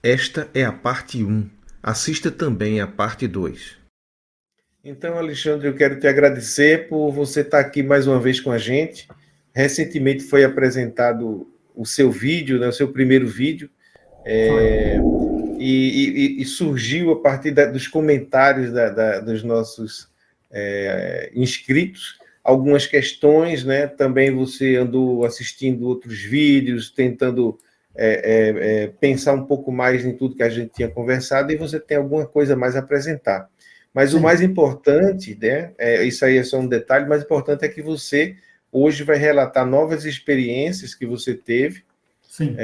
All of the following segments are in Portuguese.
Esta é a parte 1. Assista também a parte 2. Então, Alexandre, eu quero te agradecer por você estar aqui mais uma vez com a gente. Recentemente foi apresentado o seu vídeo, né, o seu primeiro vídeo, Foi. e surgiu a partir dos comentários dos nossos inscritos algumas questões, né? Também você andou assistindo outros vídeos, tentando pensar um pouco mais em tudo que a gente tinha conversado, e você tem alguma coisa mais a apresentar. Mas o mais Sim, importante, né? Isso aí é só um detalhe, o mais importante é que você hoje vai relatar novas experiências que você teve, sim,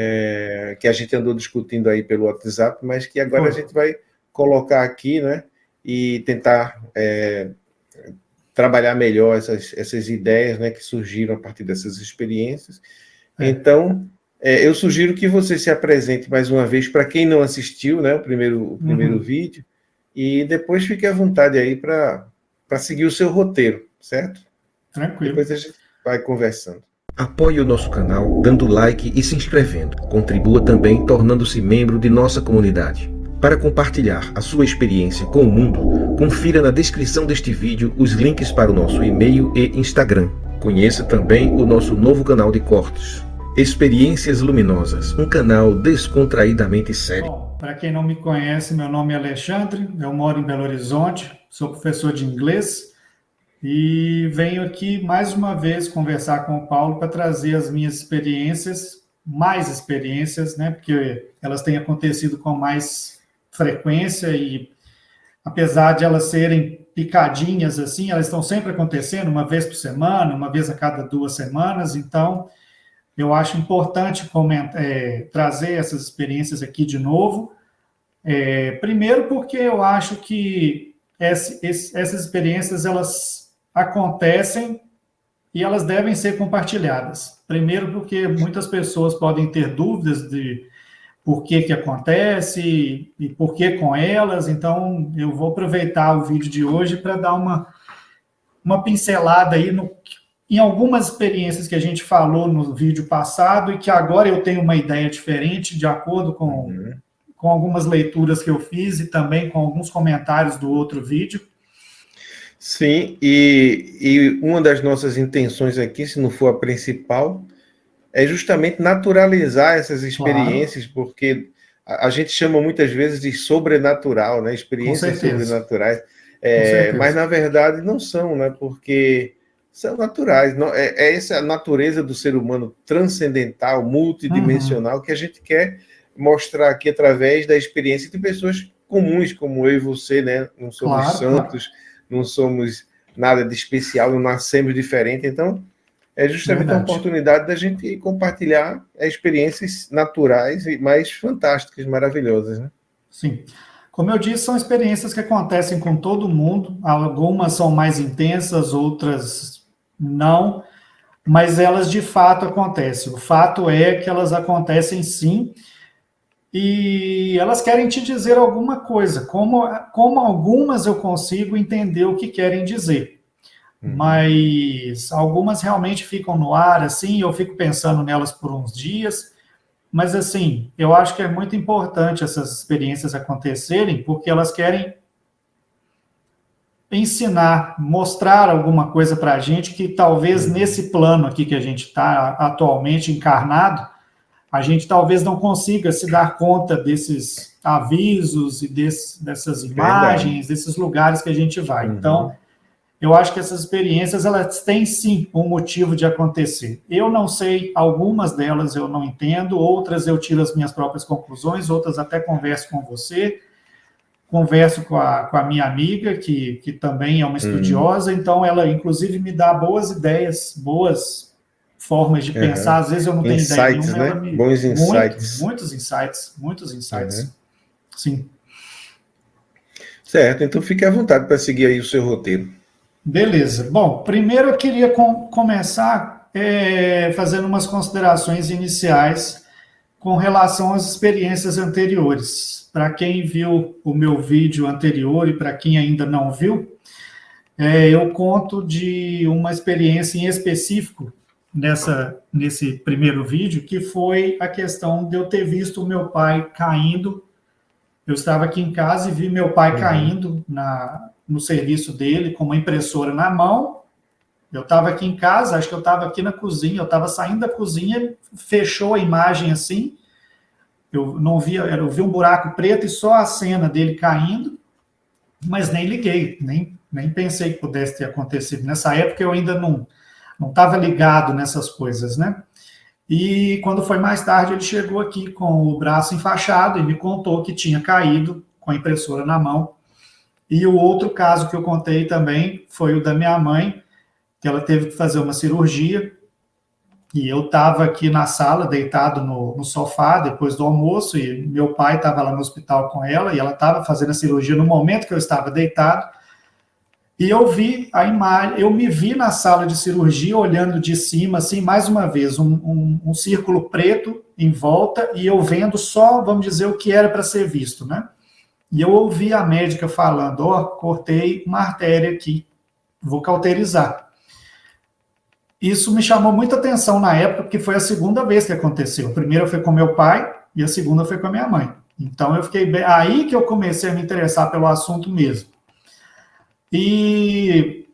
que a gente andou discutindo aí pelo WhatsApp, mas que agora a foi. gente vai colocar aqui, né? E tentar trabalhar melhor essas ideias, né, que surgiram a partir dessas experiências. É. Então, eu sugiro que você se apresente mais uma vez para quem não assistiu, né, o primeiro Uhum. vídeo, e depois fique à vontade aí para seguir o seu roteiro, certo? Tranquilo. Depois a gente vai conversando. Apoie o nosso canal dando like e se inscrevendo. Contribua também tornando-se membro de nossa comunidade. Para compartilhar a sua experiência com o mundo, confira na descrição deste vídeo os links para o nosso e-mail e Instagram. Conheça também o nosso novo canal de cortes, Experiências Luminosas, um canal descontraídamente sério. Bom, para quem não me conhece, meu nome é Alexandre, eu moro em Belo Horizonte, sou professor de inglês e venho aqui mais uma vez conversar com o Paulo para trazer as minhas experiências, mais experiências, né? Porque elas têm acontecido com mais frequência e apesar de elas serem picadinhas assim, elas estão sempre acontecendo, uma vez por semana, uma vez a cada 2 semanas, então eu acho importante trazer essas experiências aqui de novo. Primeiro porque eu acho que essas experiências elas acontecem e elas devem ser compartilhadas. Primeiro porque muitas pessoas podem ter dúvidas de por que que acontece e por que com elas, então eu vou aproveitar o vídeo de hoje para dar uma pincelada aí em algumas experiências que a gente falou no vídeo passado e que agora eu tenho uma ideia diferente, de acordo Uhum. com algumas leituras que eu fiz e também com alguns comentários do outro vídeo. Sim, e uma das nossas intenções aqui, se não for a principal, é justamente naturalizar essas Claro, experiências, porque a gente chama muitas vezes de sobrenatural, né? com Experiências certeza, sobrenaturais, com mas certeza. na verdade não são, né? Porque são naturais. Não, é essa a natureza do ser humano transcendental, Uhum, multidimensional, que a gente quer mostrar aqui através da experiência de pessoas comuns, como eu e você, né? Não somos claro, claro, santos, não somos nada de especial, não nascemos diferente, então é justamente a verdade. oportunidade da gente compartilhar experiências naturais e mais fantásticas, maravilhosas, né? Sim. Como eu disse, são experiências que acontecem com todo mundo. Algumas são mais intensas, outras não, mas elas de fato acontecem. O fato é que elas acontecem sim, e elas querem te dizer alguma coisa. Como algumas eu consigo entender o que querem dizer, Uhum. mas algumas realmente ficam no ar assim, eu fico pensando nelas por uns dias. Mas assim, eu acho que é muito importante essas experiências acontecerem, porque elas querem ensinar, mostrar alguma coisa para a gente que talvez Uhum. nesse plano aqui que a gente está atualmente encarnado, a gente talvez não consiga se dar conta desses avisos e dessas Verdade. imagens, desses lugares que a gente vai. Então, Uhum. eu acho que essas experiências elas têm sim um motivo de acontecer. Eu não sei, algumas delas eu não entendo, outras eu tiro as minhas próprias conclusões, outras até converso com você, converso com a minha amiga, que também é uma Uhum. estudiosa, então ela inclusive me dá boas ideias, boas formas de pensar. Uhum. Às vezes eu não tenho ideia Insights, nenhuma, ela né? me. Bons Muito, insights. muitos insights, muitos insights. Uhum. Sim. Certo, então fique à vontade para seguir aí o seu roteiro. Beleza. Bom, primeiro eu queria começar fazendo umas considerações iniciais com relação às experiências anteriores. Para quem viu o meu vídeo anterior e para quem ainda não viu, eu conto de uma experiência em específico nesse primeiro vídeo, que foi a questão de eu ter visto o meu pai caindo Eu estava aqui em casa e vi meu pai caindo no serviço dele com uma impressora na mão. Eu estava aqui em casa, acho que eu estava aqui na cozinha, eu estava saindo da cozinha, fechou a imagem assim, eu não via, eu vi um buraco preto e só a cena dele caindo, mas nem liguei, nem pensei que pudesse ter acontecido. Nessa época eu ainda não estava ligado nessas coisas, né? E quando foi mais tarde, ele chegou aqui com o braço enfaixado e me contou que tinha caído com a impressora na mão. E o outro caso que eu contei também foi o da minha mãe, que ela teve que fazer uma cirurgia, e eu estava aqui na sala, deitado no sofá, depois do almoço, e meu pai estava lá no hospital com ela, e ela estava fazendo a cirurgia no momento que eu estava deitado, e eu vi a imagem, eu me vi na sala de cirurgia, olhando de cima, assim, mais uma vez, um círculo preto em volta, e eu vendo só, vamos dizer, o que era para ser visto, né? E eu ouvi a médica falando, cortei uma artéria aqui, vou cauterizar. Isso me chamou muita atenção na época, porque foi a segunda vez que aconteceu. A primeira foi com meu pai, e a segunda foi com a minha mãe. Então, eu fiquei bem... Aí que eu comecei a me interessar pelo assunto mesmo. E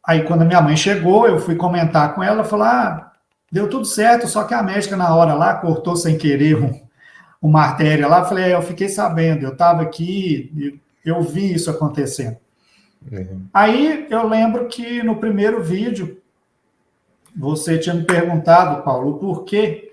aí, quando a minha mãe chegou, eu fui comentar com ela, ela falou, deu tudo certo, só que a médica na hora lá cortou sem querer uma artéria lá. Eu falei, eu fiquei sabendo, eu estava aqui, eu vi isso acontecendo. Aí, eu lembro que no primeiro vídeo, você tinha me perguntado, Paulo, por que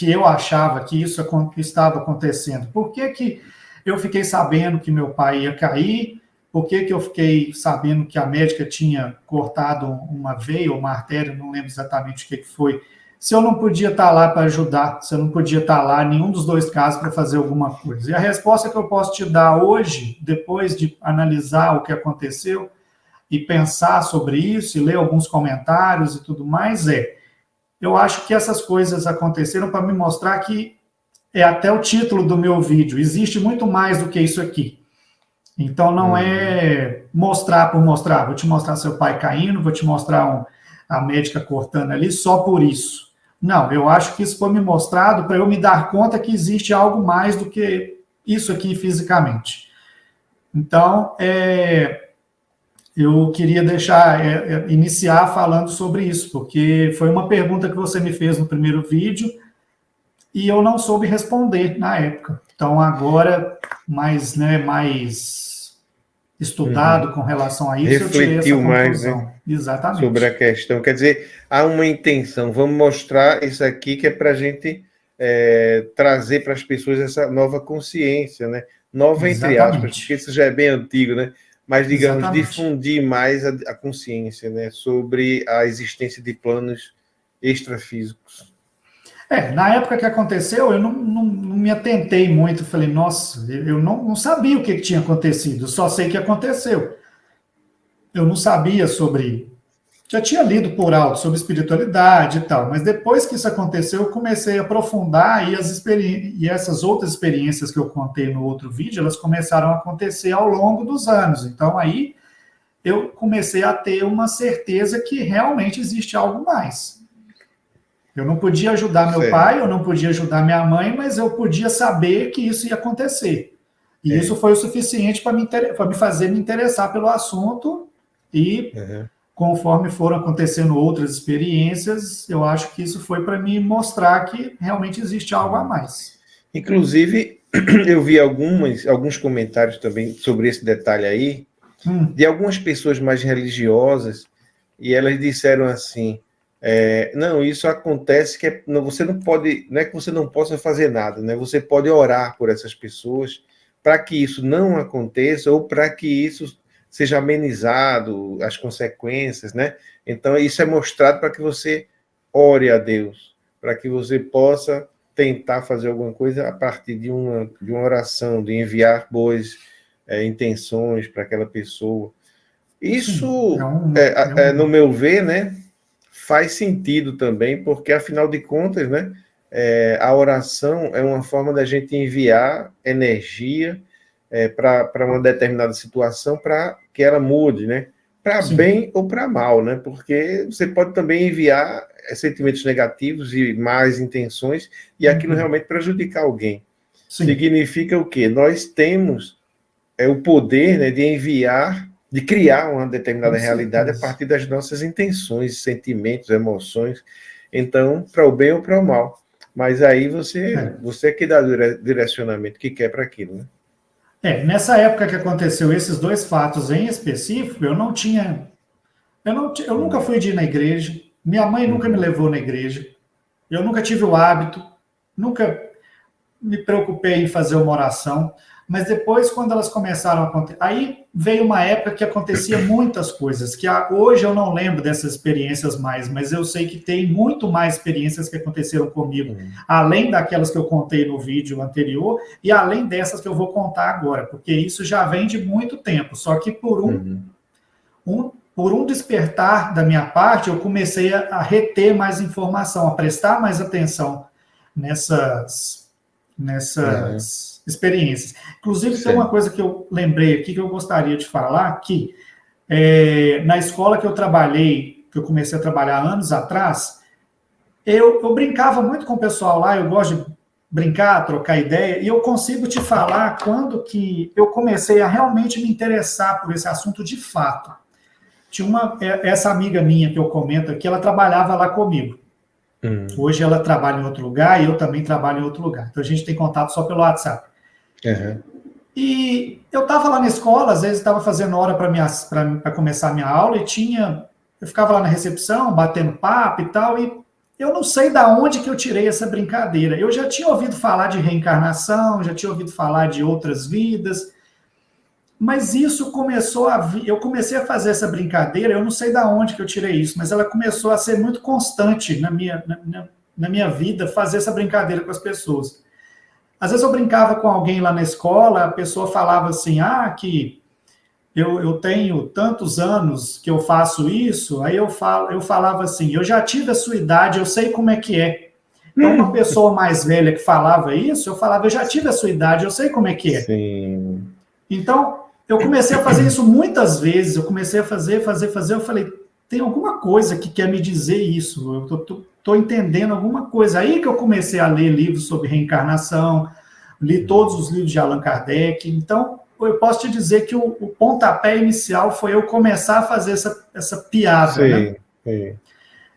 eu achava que isso estava acontecendo? Por que eu fiquei sabendo que meu pai ia cair? Por que eu fiquei sabendo que a médica tinha cortado uma veia ou uma artéria? Não lembro exatamente o que foi. Se eu não podia estar lá para ajudar, se eu não podia estar lá em nenhum dos dois casos para fazer alguma coisa. E a resposta que eu posso te dar hoje, depois de analisar o que aconteceu, e pensar sobre isso, e ler alguns comentários e tudo mais, eu acho que essas coisas aconteceram para me mostrar que é até o título do meu vídeo, existe muito mais do que isso aqui. Então, não é mostrar por mostrar, vou te mostrar seu pai caindo, vou te mostrar a médica cortando ali só por isso. Não, eu acho que isso foi me mostrado para eu me dar conta que existe algo mais do que isso aqui fisicamente. Então, eu queria iniciar falando sobre isso, porque foi uma pergunta que você me fez no primeiro vídeo e eu não soube responder na época. Então, agora, mais estudado com relação a isso, refletiu eu tirei essa mais, conclusão. né, Exatamente. sobre a questão. Quer dizer, há uma intenção. Vamos mostrar isso aqui que é para a gente trazer para as pessoas essa nova consciência, né? Nova entre aspas, porque isso já é bem antigo, né? Mas, digamos, difundir mais a consciência, né, sobre a existência de planos extrafísicos. Na época que aconteceu, eu não me atentei muito, falei, nossa, eu não sabia o que tinha acontecido, só sei que aconteceu. Eu não sabia sobre... Já tinha lido por alto sobre espiritualidade e tal, mas depois que isso aconteceu, eu comecei a aprofundar e essas outras experiências que eu contei no outro vídeo, elas começaram a acontecer ao longo dos anos. Então, aí, eu comecei a ter uma certeza que realmente existe algo mais. Eu não podia ajudar meu pai, eu não podia ajudar minha mãe, mas eu podia saber que isso ia acontecer. E isso foi o suficiente para me fazer me interessar pelo assunto e... Conforme foram acontecendo outras experiências, eu acho que isso foi para me mostrar que realmente existe algo a mais. Inclusive, eu vi alguns comentários também sobre esse detalhe aí, de algumas pessoas mais religiosas, e elas disseram assim, não, isso acontece que você não pode, não é que você não possa fazer nada, né? Você pode orar por essas pessoas para que isso não aconteça ou para que isso seja amenizado, as consequências, né? Então, isso é mostrado para que você ore a Deus, para que você possa tentar fazer alguma coisa a partir de uma oração, de enviar boas intenções para aquela pessoa. Isso, no meu ver, né, faz sentido também, porque, afinal de contas, né, a oração é uma forma da gente enviar energia para uma determinada situação, para que ela mude, né? Para bem ou para mal, né? Porque você pode também enviar sentimentos negativos e más intenções, e aquilo realmente prejudicar alguém. Sim. Significa o quê? Nós temos o poder, né, de enviar, de criar uma determinada realidade a partir das nossas intenções, sentimentos, emoções. Então, para o bem ou para o mal. Mas aí você que dá direcionamento que quer para aquilo, né? Nessa época que aconteceu esses dois fatos em específico, eu nunca fui de ir na igreja, minha mãe nunca me levou na igreja, eu nunca tive o hábito, nunca me preocupei em fazer uma oração, mas depois, quando elas começaram a acontecer, aí veio uma época que acontecia muitas coisas, que hoje eu não lembro dessas experiências mais, mas eu sei que tem muito mais experiências que aconteceram comigo, além daquelas que eu contei no vídeo anterior, e além dessas que eu vou contar agora, porque isso já vem de muito tempo, só que por um despertar da minha parte, eu comecei a reter mais informação, a prestar mais atenção nessas experiências. Inclusive, tem uma coisa que eu lembrei aqui que eu gostaria de falar, que na escola que eu trabalhei, que eu comecei a trabalhar anos atrás, eu brincava muito com o pessoal lá, eu gosto de brincar, trocar ideia, e eu consigo te falar quando que eu comecei a realmente me interessar por esse assunto de fato. Tinha essa amiga minha que eu comento aqui, ela trabalhava lá comigo. Hoje ela trabalha em outro lugar e eu também trabalho em outro lugar. Então a gente tem contato só pelo WhatsApp. E eu estava lá na escola, às vezes estava fazendo hora para começar a minha aula eu ficava lá na recepção, batendo papo e tal, e eu não sei de onde que eu tirei essa brincadeira. Eu já tinha ouvido falar de reencarnação, já tinha ouvido falar de outras vidas, mas isso começou eu comecei a fazer essa brincadeira, eu não sei de onde que eu tirei isso, mas ela começou a ser muito constante na minha vida, fazer essa brincadeira com as pessoas. Às vezes eu brincava com alguém lá na escola, a pessoa falava assim, que eu tenho tantos anos que eu faço isso, aí eu falava assim, eu já tive a sua idade, eu sei como é que é. Então, uma pessoa mais velha que falava isso, eu falava, eu já tive a sua idade, eu sei como é que é. Sim. Então, eu comecei a fazer isso muitas vezes, eu comecei a fazer, eu falei, tem alguma coisa que quer me dizer isso, eu estou entendendo alguma coisa. Aí que eu comecei a ler livros sobre reencarnação, li todos os livros de Allan Kardec, então eu posso te dizer que o pontapé inicial foi eu começar a fazer essa piada, sim, né? Sim.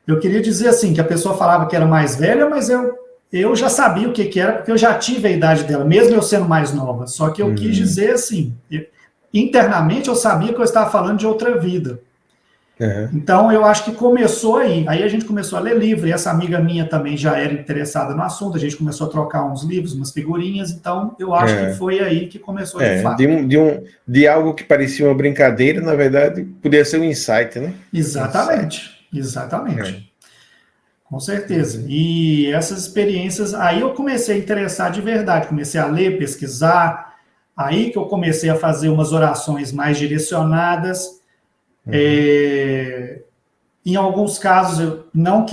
Eu queria dizer assim, que a pessoa falava que era mais velha, mas eu já sabia o que era, porque eu já tive a idade dela, mesmo eu sendo mais nova. Só que eu quis dizer assim, internamente eu sabia que eu estava falando de outra vida. Então eu acho que começou aí. Aí a gente começou a ler livro, e essa amiga minha também já era interessada no assunto, a gente começou a trocar uns livros, umas figurinhas, então eu acho que foi aí que começou de fato. De algo que parecia uma brincadeira, na verdade, podia ser um insight, né? Exatamente. Com certeza. E essas experiências, aí eu comecei a interessar de verdade, comecei a ler, pesquisar, aí que eu comecei a fazer umas orações mais direcionadas. Em alguns casos, não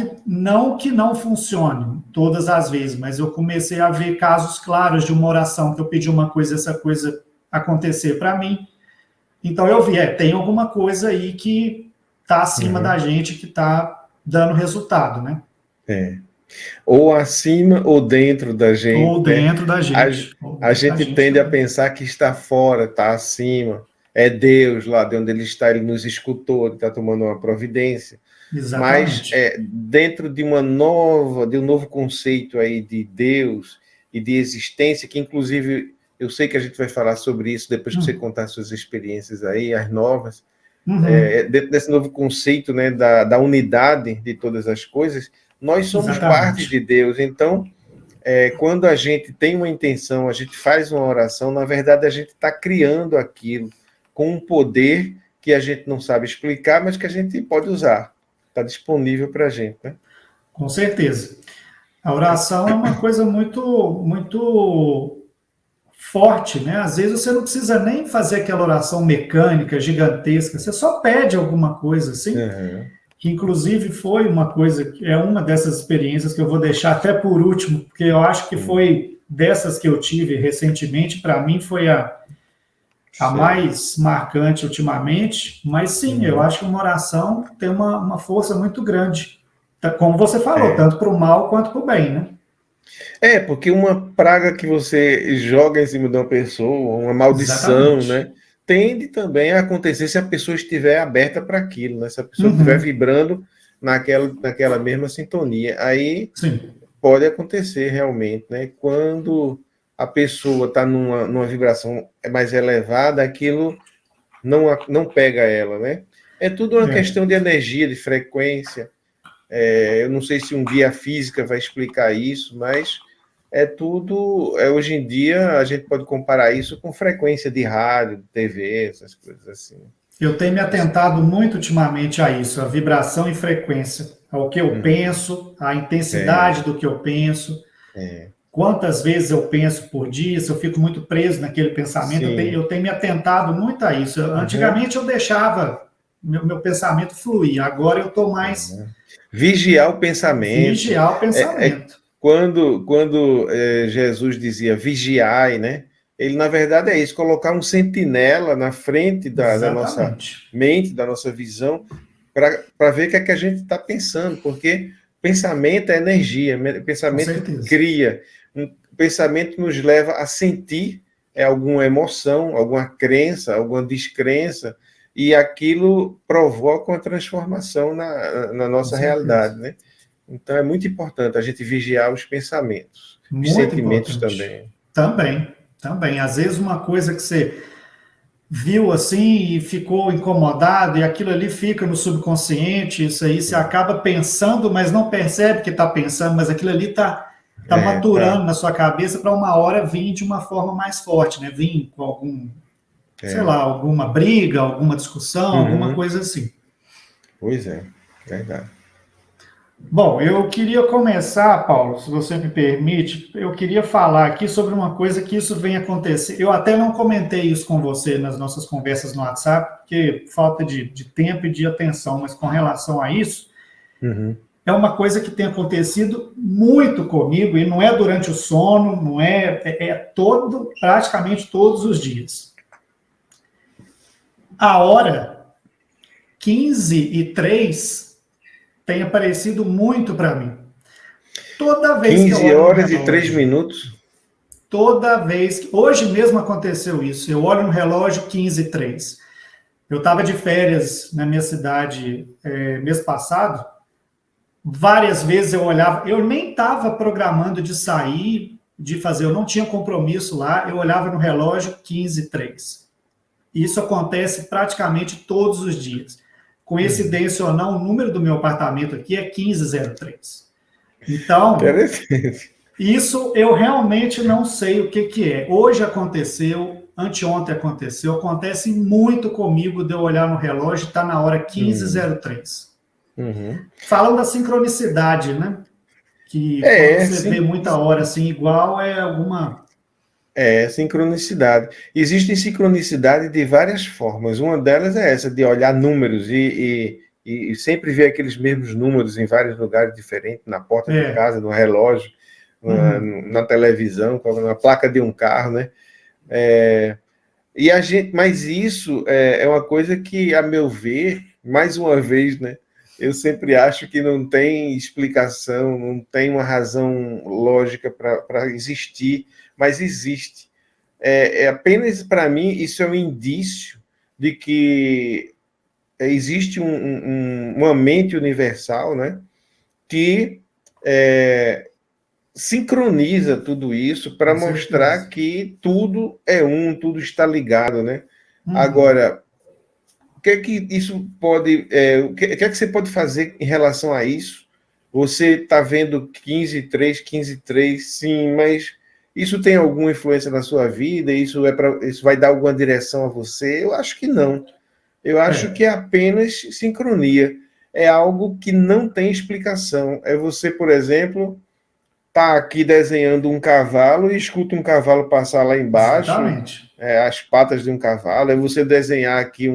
que não funcione todas as vezes, mas eu comecei a ver casos claros de uma oração que eu pedi uma coisa, essa coisa acontecer para mim. Então eu vi, tem alguma coisa aí que está acima da gente, que está dando resultado, né? Ou acima ou dentro da gente. Ou dentro da gente. A gente tende a pensar que está fora, está acima. É Deus lá de onde ele está, ele nos escutou, ele está tomando uma providência. Exatamente. Mas dentro de um novo conceito aí de Deus e de existência, que inclusive eu sei que a gente vai falar sobre isso depois que você contar suas experiências aí, as novas. Dentro desse novo conceito, né, da unidade de todas as coisas, nós somos parte de Deus. Então, quando a gente tem uma intenção, a gente faz uma oração, na verdade a gente está criando aquilo com um poder que a gente não sabe explicar, mas que a gente pode usar. Está disponível para a gente, né? Com certeza. A oração é uma coisa muito, muito forte, né? Às vezes você não precisa nem fazer aquela oração mecânica, gigantesca, você só pede alguma coisa, assim, que inclusive foi uma coisa, uma dessas experiências que eu vou deixar até por último, porque eu acho que foi dessas que eu tive recentemente, para mim foi a mais marcante ultimamente, mas sim, eu acho que uma oração tem uma força muito grande, como você falou, tanto para o mal quanto para o bem, né? Porque uma praga que você joga em cima de uma pessoa, uma maldição, Exatamente. né? Tende também a acontecer se a pessoa estiver aberta para aquilo, né? Se a pessoa estiver Uhum. vibrando naquela mesma sintonia. Aí Sim, pode acontecer realmente, né? Quando a pessoa está numa vibração mais elevada, aquilo não pega ela, né? É tudo uma é. questão de energia, de frequência. Eu não sei se um dia a física vai explicar isso, mas é tudo. Hoje em dia a gente pode comparar isso com frequência de rádio, TV, essas coisas assim. Eu tenho me atentado muito ultimamente a isso, a vibração e frequência, ao que eu Uhum. penso, a intensidade É, do que eu penso, é. quantas vezes eu penso por dia, se eu fico muito preso naquele pensamento, Sim. eu tenho me atentado muito a isso. Uhum. Antigamente eu deixava meu pensamento fluir, agora eu estou mais Uhum. Vigiar o pensamento. vigiar o É pensamento. quando Jesus dizia vigiai, né? Ele, na verdade, é isso, colocar um sentinela na frente da nossa Exatamente. mente, da nossa visão, para ver o que é que a gente está pensando, porque pensamento é energia, Com pensamento certeza. cria, pensamento nos leva a sentir alguma emoção, alguma crença, alguma descrença, e aquilo provoca uma transformação na Com nossa certeza. realidade, né? Então é muito importante a gente vigiar os pensamentos, os Muito sentimentos importante. também. Também, também. Às vezes uma coisa que você viu assim e ficou incomodado, e aquilo ali fica no subconsciente, isso aí você acaba pensando, mas não percebe que está pensando, mas aquilo ali tá Tá. maturando na sua cabeça para uma hora vir de uma forma mais forte, né? Vir com algum, sei É. lá, alguma briga, alguma discussão, alguma Uhum. coisa assim. Pois é, verdade. Bom, eu queria começar, Paulo, se você me permite, eu queria falar aqui sobre uma coisa que isso vem acontecer. Eu até não comentei isso com você nas nossas conversas no WhatsApp, porque falta de tempo e de atenção, mas com relação a isso, Uhum. é uma coisa que tem acontecido muito comigo, e não é durante o sono, não praticamente todos os dias. A hora 15:03 tem aparecido muito para mim. Toda vez que eu 15 olho no horas e 3 relógio, minutos. toda vez que. Hoje mesmo aconteceu isso. Eu olho no relógio 15:03. Eu estava de férias na minha cidade mês passado. Várias vezes eu olhava, eu nem estava programando de sair, de fazer, eu não tinha compromisso lá, eu olhava no relógio 15:03. Isso acontece praticamente todos os dias. Uhum. Coincidência ou não, o número do meu apartamento aqui é 1503. Então, Interessante. isso eu realmente não sei o que é. Hoje aconteceu, anteontem aconteceu, acontece muito comigo de eu olhar no relógio e está na hora Uhum. 15:03. Uhum. Falando da sincronicidade, né? Que quando É, você vê sim. muita hora assim igual, é alguma. Sincronicidade. Existem sincronicidade de várias formas. Uma delas é essa, de olhar números e sempre ver aqueles mesmos números em vários lugares diferentes, na porta de É. casa, no relógio, Uhum. na televisão, na placa de um carro, né? É, mas isso é uma coisa que, a meu ver, mais uma vez, né? Eu sempre acho que não tem explicação, não tem uma razão lógica para existir, mas existe. Apenas para mim isso é um indício de que existe uma mente universal, né? Que sincroniza tudo isso para Com mostrar certeza. que tudo é tudo está ligado, né? Uhum. Agora, o que é que isso pode, o que é que você pode fazer em relação a isso? Você está vendo 15:03, sim, mas isso tem alguma influência na sua vida? Isso vai dar alguma direção a você? Eu acho que não. Eu acho que É. é apenas sincronia. É algo que não tem explicação. É você, por exemplo, tá aqui desenhando um cavalo e escuta um cavalo passar lá embaixo, Exatamente. as patas de um cavalo, é você desenhar aqui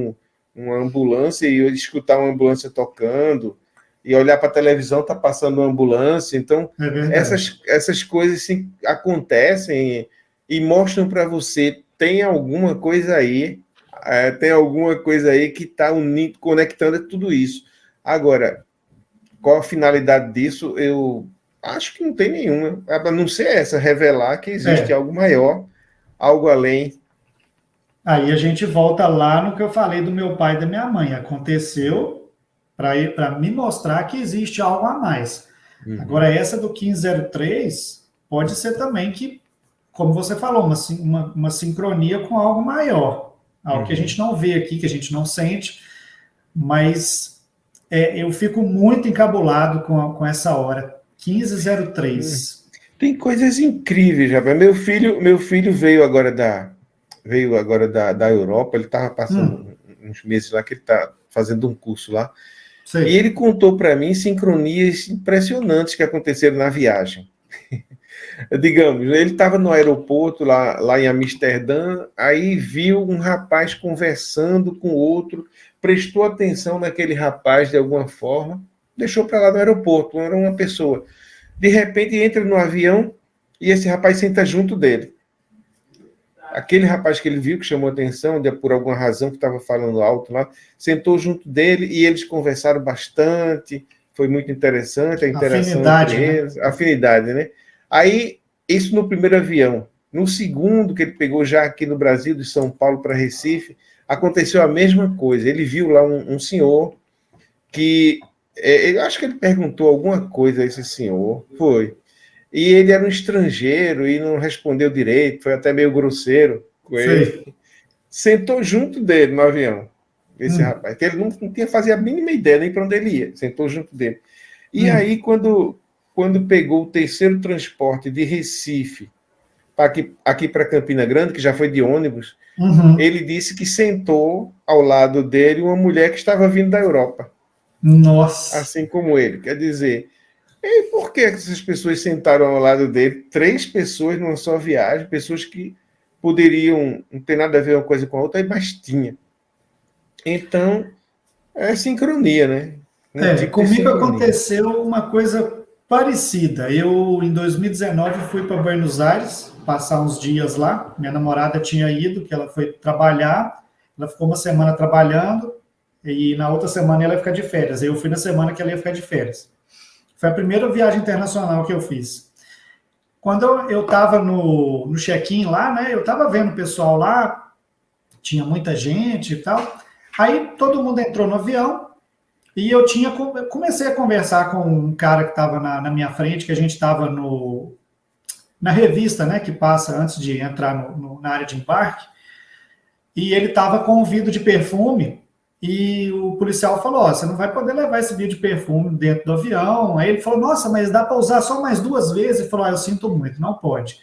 uma ambulância e escutar uma ambulância tocando, e olhar para a televisão, tá passando uma ambulância. Então, É verdade. essas coisas sim, acontecem e mostram para você, tem alguma coisa aí que está conectando tudo isso. Agora, qual a finalidade disso? Eu acho que não tem nenhuma, a não ser essa, revelar que existe algo maior, algo além. Aí a gente volta lá no que eu falei do meu pai e da minha mãe. Aconteceu para me mostrar que existe algo a mais. Agora, essa do 1503 pode ser também que, como você falou, uma sincronia com algo maior. Algo que a gente não vê aqui, que a gente não sente, mas eu fico muito encabulado com essa hora. 1503. Tem coisas incríveis, rapaz. Meu filho veio agora da Europa, ele estava passando uns meses lá, que ele está fazendo um curso lá. Sei. E ele contou para mim sincronias impressionantes que aconteceram na viagem. Digamos, ele estava no aeroporto lá em Amsterdã, aí viu um rapaz conversando com outro, prestou atenção naquele rapaz de alguma forma, deixou para lá no aeroporto, era uma pessoa. De repente entra no avião e esse rapaz senta junto dele. Aquele rapaz que ele viu, que chamou atenção, por alguma razão que estava falando alto lá, sentou junto dele e eles conversaram bastante, foi muito interessante a interação Afinidade, entre eles, afinidade, né? Aí, isso no primeiro avião. No segundo, que ele pegou já aqui no Brasil, de São Paulo para Recife, aconteceu a mesma coisa. Ele viu lá um senhor que, eu acho que ele perguntou alguma coisa a esse senhor, foi. E ele era um estrangeiro e não respondeu direito, foi até meio grosseiro com ele. Sentou junto dele no avião, esse rapaz, que ele não fazia a mínima ideia nem para onde ele ia, sentou junto dele. E aí, quando pegou o terceiro transporte de Recife, aqui para Campina Grande, que já foi de ônibus, ele disse que sentou ao lado dele uma mulher que estava vindo da Europa. Nossa! Assim como ele, quer dizer... E por que essas pessoas sentaram ao lado dele? 3 pessoas numa só viagem, pessoas que poderiam não ter nada a ver uma coisa com a outra, mas tinha. Então, é sincronia, né? Comigo aconteceu uma coisa parecida. Eu, em 2019, fui para Buenos Aires, passar uns dias lá. Minha namorada tinha ido, que ela foi trabalhar. Ela ficou uma semana trabalhando e na outra semana ela ia ficar de férias. Eu fui na semana que ela ia ficar de férias. Foi a primeira viagem internacional que eu fiz. Quando eu estava no check-in lá, né, eu estava vendo o pessoal lá, tinha muita gente e tal. Aí todo mundo entrou no avião e eu comecei a conversar com um cara que estava na minha frente, que a gente estava na revista, né, que passa antes de entrar na área de embarque, e ele estava com um vidro de perfume. E o policial falou, você não vai poder levar esse vidro de perfume dentro do avião. Aí ele falou, nossa, mas dá para usar só mais 2 vezes? Ele falou, eu sinto muito, não pode.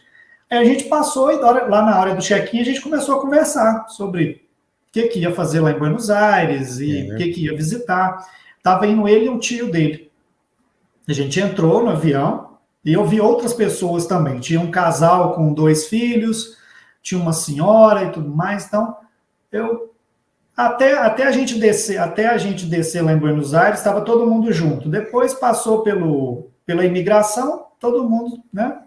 Aí a gente passou e lá na hora do check-in a gente começou a conversar sobre o que ia fazer lá em Buenos Aires e o que ia visitar. Estava indo ele e um tio dele. A gente entrou no avião e eu vi outras pessoas também. Tinha um casal com 2 filhos, tinha uma senhora e tudo mais. Então, Até a gente descer lá em Buenos Aires, estava todo mundo junto. Depois passou pela imigração, todo mundo, né?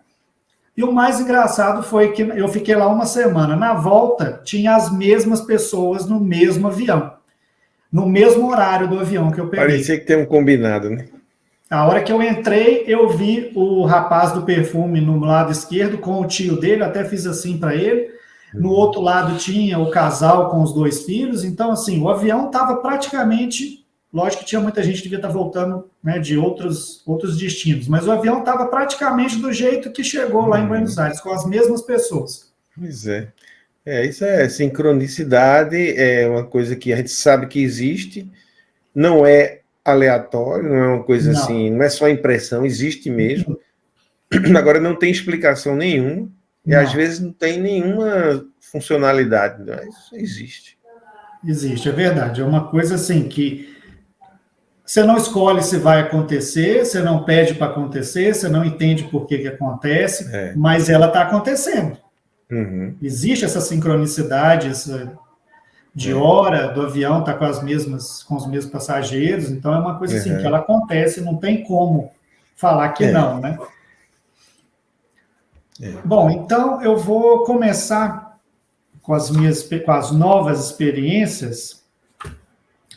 E o mais engraçado foi que eu fiquei lá uma semana. Na volta, tinha as mesmas pessoas no mesmo avião. No mesmo horário do avião que eu peguei. Parecia que tem um combinado, né? A hora que eu entrei, eu vi o rapaz do perfume no lado esquerdo com o tio dele, até fiz assim para ele. No outro lado tinha o casal com os 2 filhos. Então, assim, o avião estava praticamente... Lógico que tinha muita gente que devia estar voltando, né, de outros destinos, mas o avião estava praticamente do jeito que chegou lá em Buenos Aires, com as mesmas pessoas. Pois é. Isso é sincronicidade, é uma coisa que a gente sabe que existe, não é aleatório, não é uma coisa assim, não é só impressão, existe mesmo. Agora não tem explicação nenhuma. E às vezes não tem nenhuma funcionalidade, mas existe. Existe, é verdade. É uma coisa assim que você não escolhe se vai acontecer, você não pede para acontecer, você não entende por que acontece, mas ela está acontecendo. Existe essa sincronicidade de hora do avião estar com os mesmos passageiros, então é uma coisa assim que ela acontece, não tem como falar que não, né? Bom, então eu vou começar com as novas experiências.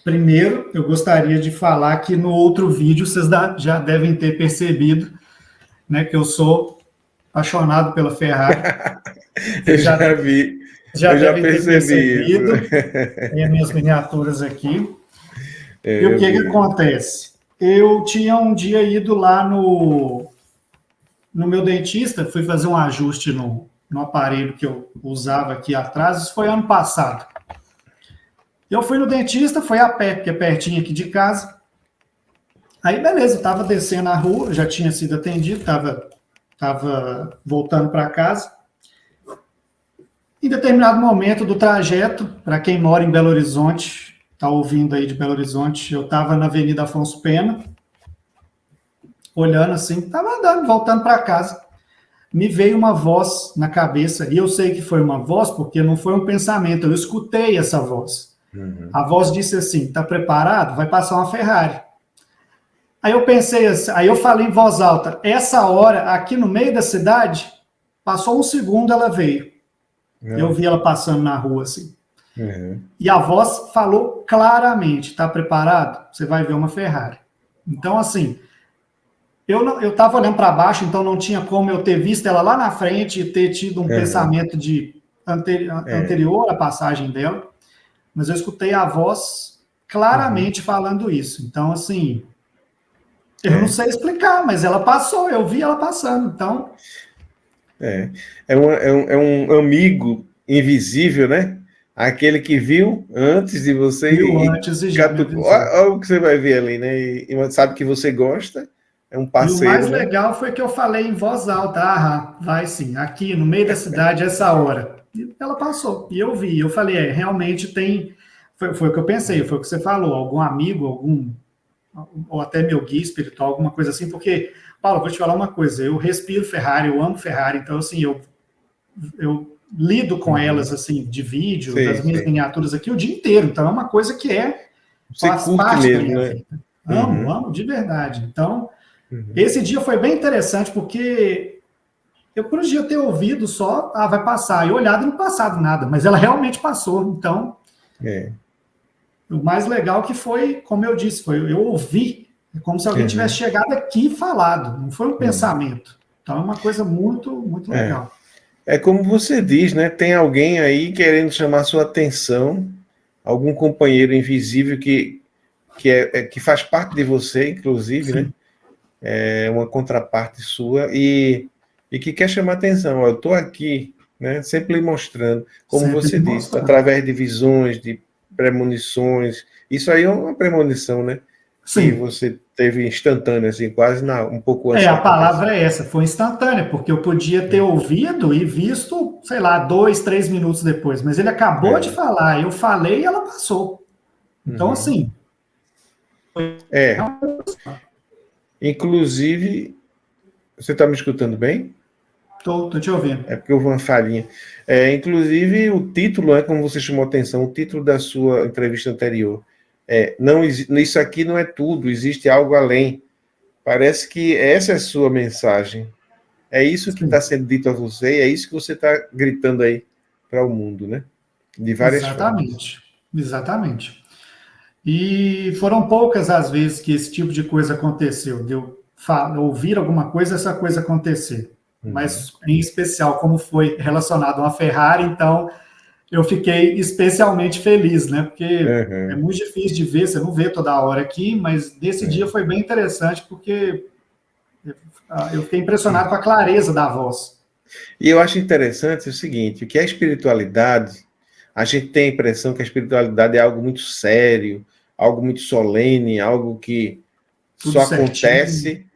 Primeiro, eu gostaria de falar que no outro vídeo vocês já devem ter percebido né, que eu sou apaixonado pela Ferrari. Eu já vi, eu já devem ter percebi isso. percebido. Tem as minhas miniaturas aqui. E o Eu que vi. acontece? Eu tinha um dia ido lá no meu dentista, fui fazer um ajuste no aparelho que eu usava aqui atrás, isso foi ano passado. Eu fui no dentista, foi a pé, porque é pertinho aqui de casa. Aí, beleza, eu estava descendo a rua, já tinha sido atendido, estava voltando para casa. Em determinado momento do trajeto, para quem mora em Belo Horizonte, está ouvindo aí de Belo Horizonte, eu estava na Avenida Afonso Pena, olhando assim, estava andando, voltando para casa. Me veio uma voz na cabeça, e eu sei que foi uma voz porque não foi um pensamento, eu escutei essa voz. Uhum. A voz disse assim, está preparado? Vai passar uma Ferrari. Aí eu pensei assim, aí eu falei em voz alta, essa hora, aqui no meio da cidade, passou um segundo, ela veio. Eu vi ela passando na rua, assim. Uhum. E a voz falou claramente, está preparado? Você vai ver uma Ferrari. Então, assim, eu estava olhando para baixo, então não tinha como eu ter visto ela lá na frente e ter tido um pensamento anterior à passagem dela, mas eu escutei a voz claramente falando isso. Então, assim, eu não sei explicar, mas ela passou, eu vi ela passando, então... É um amigo invisível, né? Aquele que viu antes de você antes e já me avisou. Olha o que você vai ver ali, né? E sabe que você gosta, é um parceiro. E o mais né? legal foi que eu falei em voz alta, vai sim, aqui no meio da cidade, essa hora. E ela passou, e eu vi, eu falei, realmente tem... Foi o que eu pensei, foi o que você falou, algum amigo, ou até meu guia espiritual, alguma coisa assim, porque, Paulo, vou te falar uma coisa, eu respiro Ferrari, eu amo Ferrari, então, assim, eu lido com elas, assim, de vídeo, das minhas miniaturas aqui o dia inteiro, então é uma coisa que faz parte da minha vida. Amo de verdade. Então, esse dia foi bem interessante, porque eu podia ter ouvido só, vai passar, e olhado e não passado nada, mas ela realmente passou, então... O mais legal que foi, como eu disse, eu ouvi, como se alguém tivesse chegado aqui e falado, não foi um pensamento. Então é uma coisa muito, muito legal. É como você diz, né? Tem alguém aí querendo chamar sua atenção, algum companheiro invisível que faz parte de você, inclusive, né? É uma contraparte sua e que quer chamar atenção. Eu estou aqui, né? Sempre lhe mostrando, como você disse, através de visões, de premonições. Isso aí é uma premonição, né? Sim. Que você teve instantânea, assim, quase um pouco antes. A palavra é essa, foi instantânea, porque eu podia ter ouvido e visto, sei lá, 2, 3 minutos depois, mas ele acabou de falar, eu falei e ela passou. Então, assim... Inclusive, você está me escutando bem? Tô te ouvindo. É porque houve uma falhinha. Inclusive, o título, como você chamou a atenção, o título da sua entrevista anterior, isso aqui não é tudo, existe algo além. Parece que essa é a sua mensagem. É isso que está sendo dito a você, é isso que você está gritando aí para o mundo, né? De várias formas. Exatamente. E foram poucas as vezes que esse tipo de coisa aconteceu, de eu ouvir alguma coisa, essa coisa acontecer. Mas, em especial, como foi relacionado a uma Ferrari, então eu fiquei especialmente feliz, né? Porque é muito difícil de ver, você não vê toda hora aqui, mas nesse dia foi bem interessante, porque eu fiquei impressionado com a clareza da voz. E eu acho interessante o seguinte, que a espiritualidade, a gente tem a impressão que a espiritualidade é algo muito sério, algo muito solene, algo que só acontece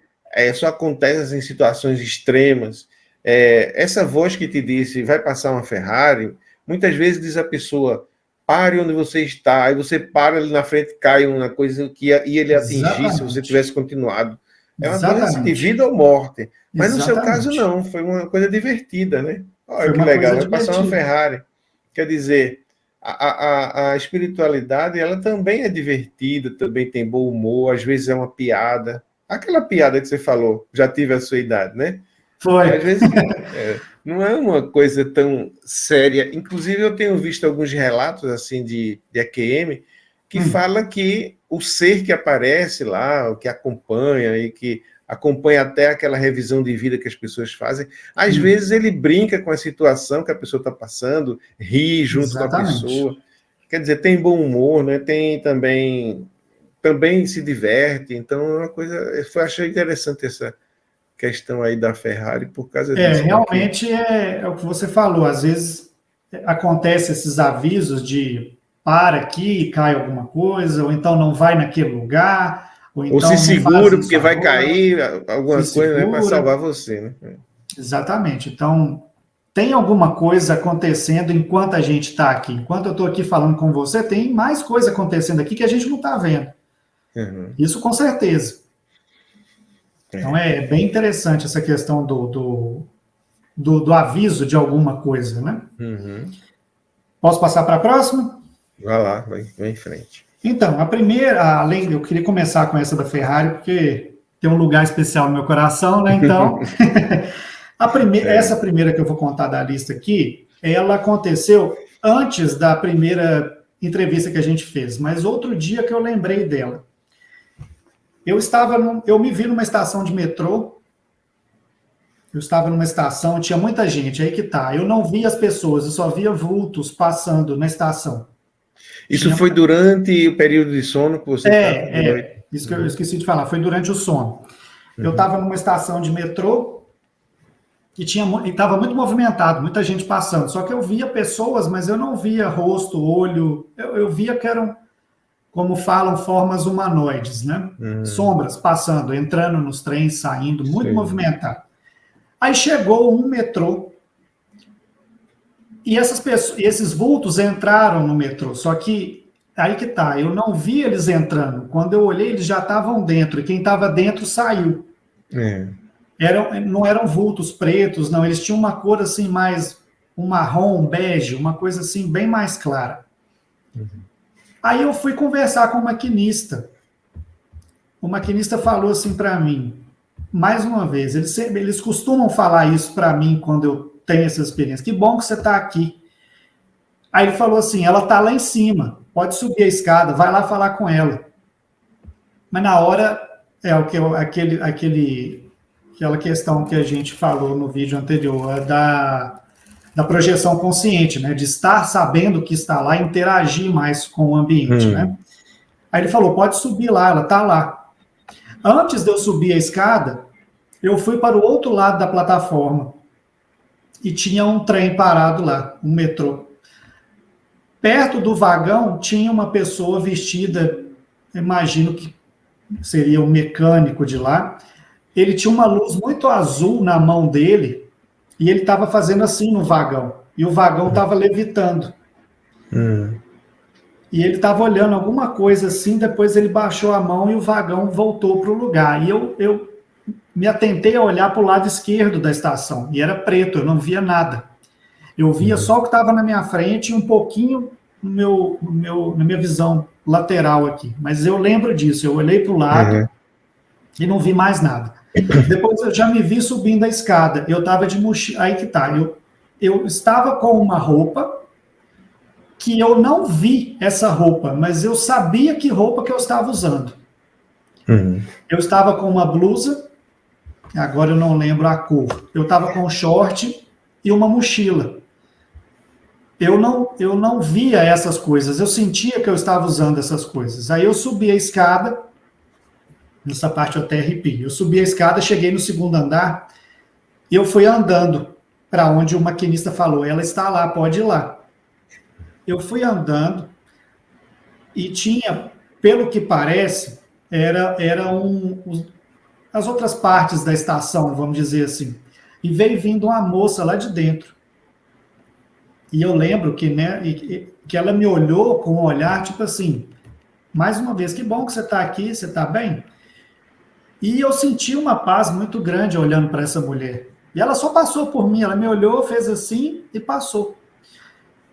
em situações extremas. Essa voz que te disse, vai passar uma Ferrari, muitas vezes diz a pessoa, pare onde você está, aí você para ali na frente, cai uma coisa que ia lhe atingir se você tivesse continuado. É uma coisa assim, de vida ou morte. Mas no seu caso não, foi uma coisa divertida, né? Olha que legal, vai passar uma Ferrari. Quer dizer, a espiritualidade, ela também é divertida, também tem bom humor, às vezes é uma piada. Aquela piada que você falou, já tive a sua idade, né? Foi. Às vezes não é uma coisa tão séria. Inclusive, eu tenho visto alguns relatos assim de AQM que fala que o ser que aparece lá, o que acompanha e que acompanha até aquela revisão de vida que as pessoas fazem. Às vezes ele brinca com a situação que a pessoa está passando, ri junto com a pessoa. Quer dizer, tem bom humor, né? Tem também se diverte. Então, é uma coisa... Eu achei interessante essa questão aí da Ferrari por causa disso. Realmente é o que você falou. Às vezes acontece esses avisos de para aqui, cai alguma coisa, ou então não vai naquele lugar, ou então se segura porque vai cair alguma coisa, né, para salvar você, né? Exatamente. Então, tem alguma coisa acontecendo enquanto a gente está aqui. Enquanto eu estou aqui falando com você, tem mais coisa acontecendo aqui que a gente não está vendo. Uhum. Isso com certeza. Então, é bem interessante essa questão do aviso de alguma coisa, né? Uhum. Posso passar para a próxima? Vai lá, vai em frente. Então, a primeira, eu queria começar com essa da Ferrari, porque tem um lugar especial no meu coração, né? Então, essa primeira que eu vou contar da lista aqui, ela aconteceu antes da primeira entrevista que a gente fez, mas outro dia que eu lembrei dela. Eu me vi numa estação de metrô, eu estava numa estação, tinha muita gente, aí que tá, eu não via as pessoas, eu só via vultos passando na estação. Isso foi durante o período de sono que você estava? Isso que eu esqueci de falar, foi durante o sono. Uhum. Eu estava numa estação de metrô e estava muito movimentado, muita gente passando, só que eu via pessoas, mas eu não via rosto, olho, eu via que eram, como falam, formas humanoides, né? Sombras passando, entrando nos trens, saindo, muito movimentado. Aí chegou um metrô e esses vultos entraram no metrô, só que aí que tá, eu não vi eles entrando. Quando eu olhei, eles já estavam dentro, e quem estava dentro saiu. Não eram vultos pretos, não, eles tinham uma cor assim mais, um marrom, um bege, uma coisa assim bem mais clara. Aí eu fui conversar com o maquinista. O maquinista falou assim para mim, mais uma vez, eles costumam falar isso para mim quando eu tenho essa experiência. Que bom que você está aqui. Aí ele falou assim, ela está lá em cima, pode subir a escada, vai lá falar com ela. Mas na hora, aquela questão que a gente falou no vídeo anterior, da projeção consciente, né? De estar sabendo que está lá e interagir mais com o ambiente, né? Aí ele falou, pode subir lá, ela está lá. Antes de eu subir a escada, eu fui para o outro lado da plataforma e tinha um trem parado lá, um metrô. Perto do vagão tinha uma pessoa vestida, imagino que seria um mecânico de lá. Ele tinha uma luz muito azul na mão dele e ele estava fazendo assim no vagão. E o vagão estava levitando. E ele estava olhando alguma coisa assim, depois ele baixou a mão e o vagão voltou para o lugar. E eu me atentei a olhar para o lado esquerdo da estação, e era preto, eu não via nada. Eu via só o que estava na minha frente e um pouquinho na minha visão lateral aqui. Mas eu lembro disso, eu olhei para o lado e não vi mais nada. Depois eu já me vi subindo a escada, eu estava de mochila, aí que tá, eu estava com uma roupa que eu não vi essa roupa, mas eu sabia que roupa que eu estava usando. Eu estava com uma blusa, agora eu não lembro a cor, eu estava com um short e uma mochila. Eu não via essas coisas, eu sentia que eu estava usando essas coisas. Aí eu subi a escada, nessa parte eu até arrepio, eu subi a escada, cheguei no segundo andar, e eu fui andando para onde o maquinista falou, ela está lá, pode ir lá. Eu fui andando e tinha, pelo que parece, as outras partes da estação, vamos dizer assim, e veio vindo uma moça lá de dentro. E eu lembro que, né, que ela me olhou com um olhar, tipo assim, mais uma vez, que bom que você está aqui, você está bem? E eu senti uma paz muito grande olhando para essa mulher. E ela só passou por mim, ela me olhou, fez assim e passou.